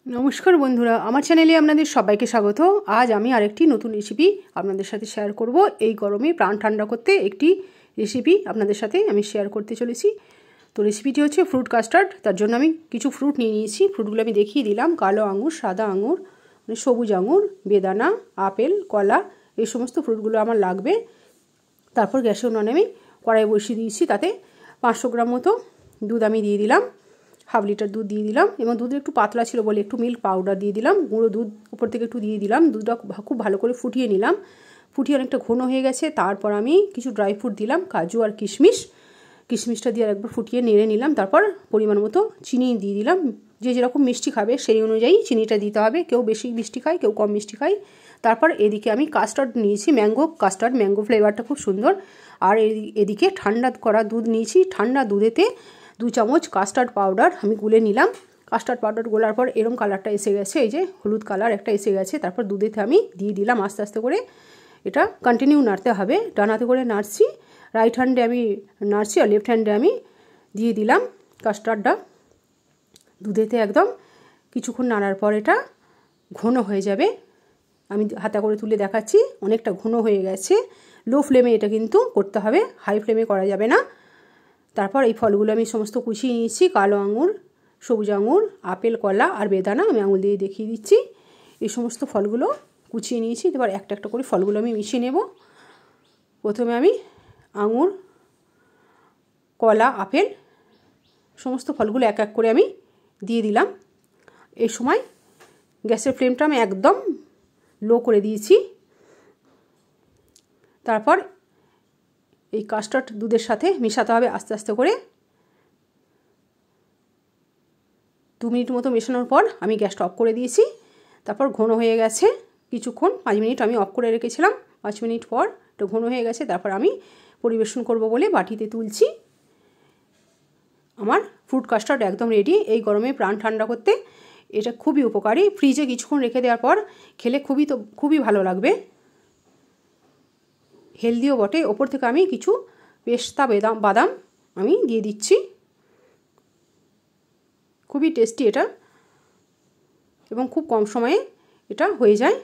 নমস্কার বন্ধুরা, আমার চ্যানেলে আপনাদের সবাইকে স্বাগত। আজ আমি আরেকটি নতুন রেসিপি আপনাদের সাথে শেয়ার করব। এই গরমে প্রাণ ঠান্ডা করতে একটি রেসিপি আপনাদের সাথে আমি শেয়ার করতে চলেছি। তো রেসিপিটি হচ্ছে ফ্রুট কাস্টার্ড। তার জন্য আমি কিছু ফ্রুট নিয়ে নিয়েছি। ফ্রুটগুলো আমি দেখিয়ে দিলাম: কালো আঙুর, সাদা আঙুর, সবুজ আঙুর, বেদানা, আপেল, কলা, এই সমস্ত ফ্রুটগুলো আমার লাগবে। তারপর গ্যাসের উনুনে আমি কড়াই বসিয়ে দিয়েছি। তাতে 500 গ্রাম মতো দুধ আমি দিয়ে দিলাম, হাফ লিটার দুধ দিয়ে দিলাম, এবং দুধটা একটু পাতলা ছিল বলে একটু মিল্ক পাউডার দিয়ে দিলাম, গুঁড়ো দুধ উপর থেকে একটু দিয়ে দিলাম। দুধটা খুব ভালো করে ফুটিয়ে নিলাম। ফুটিয়ে অনেকটা ঘন হয়ে গেছে। তারপর আমি কিছু ড্রাই ফ্রুট দিলাম, কাজু আর কিশমিশটা দিয়ে একবার ফুটিয়ে নেড়ে নিলাম। তারপর পরিমাণ মতো চিনি দিয়ে দিলাম। যে যেরকম মিষ্টি খাবে সেই অনুযায়ী চিনিটা দিতে হবে। কেউ বেশি মিষ্টি খায়, কেউ কম মিষ্টি খায়। তারপর এদিকে আমি কাস্টার্ড নিয়েছি, ম্যাঙ্গো কাস্টার্ড, ম্যাঙ্গো ফ্লেভারটা খুব সুন্দর। আর এদিকে ঠান্ডা করা দুধ নিয়েছি। ঠান্ডা দুধেতে 2 চামচ কাস্টার্ড পাউডার আমি গুলে নিলাম। কাস্টার্ড পাউডার গোলার পর এরম কালারটা এসে গেছে, এই যে হলুদ কালার একটা এসে গেছে। তারপর দুধেতে আমি দিয়ে দিলাম আস্তে আস্তে করে। এটা কন্টিনিউ নাড়তে হবে, ডান হাতে করে নাড়ছি, রাইট হ্যান্ডে আমি নাড়ছি আর লেফট হ্যান্ডে আমি দিয়ে দিলাম কাস্টার্ডটা দুধেতে। একদম কিছুক্ষণ নাড়ার পর এটা ঘন হয়ে যাবে। আমি হাতে করে তুলে দেখাচ্ছি, অনেকটা ঘন হয়ে গেছে। লো ফ্লেমে এটা কিন্তু করতে হবে, হাই ফ্লেমে করা যাবে না। তারপর এই ফলগুলো আমি সমস্ত কুচিয়ে নিয়েছি: কালো আঙুর, সবুজ আঙুর, আপেল, কলা আর বেদানা। আমি আঙুল দিয়ে দেখিয়ে দিচ্ছি। এই সমস্ত ফলগুলো কুচিয়ে নিয়েছি। এবার একটা একটা করে ফলগুলো আমি মিশিয়ে নেব। প্রথমে আমি আঙুর, কলা, আপেল সমস্ত ফলগুলো এক এক করে আমি দিয়ে দিলাম। এই সময় গ্যাসের ফ্লেমটা আমি একদম লো করে দিয়েছি। তারপর এই কাস্টার্ড দুধের সাথে মেশাতে হবে আস্তে আস্তে করে। 2 মিনিট মতো মেশানোর পর আমি গ্যাসটা অফ করে দিয়েছি। তারপর ঘন হয়ে গেছে কিছুক্ষণ, 5 মিনিট আমি অফ করে রেখেছিলাম। 5 মিনিট পর এটা ঘন হয়ে গেছে। তারপর আমি পরিবেশন করব বলে বাটিতে তুলছি। আমার ফ্রুট কাস্টার্ড একদম রেডি। এই গরমে প্রাণ ঠান্ডা করতে এটা খুবই উপকারী। ফ্রিজে কিছুক্ষণ রেখে দেওয়ার পর খেলে খুবই ভালো লাগবে, হেলদিও বটে। ওপর থেকে আমি কিছু পেস্তা বাদাম আমি দিয়ে দিচ্ছি। খুবই টেস্টি এটা, এবং খুব কম সময়ে এটা হয়ে যায়।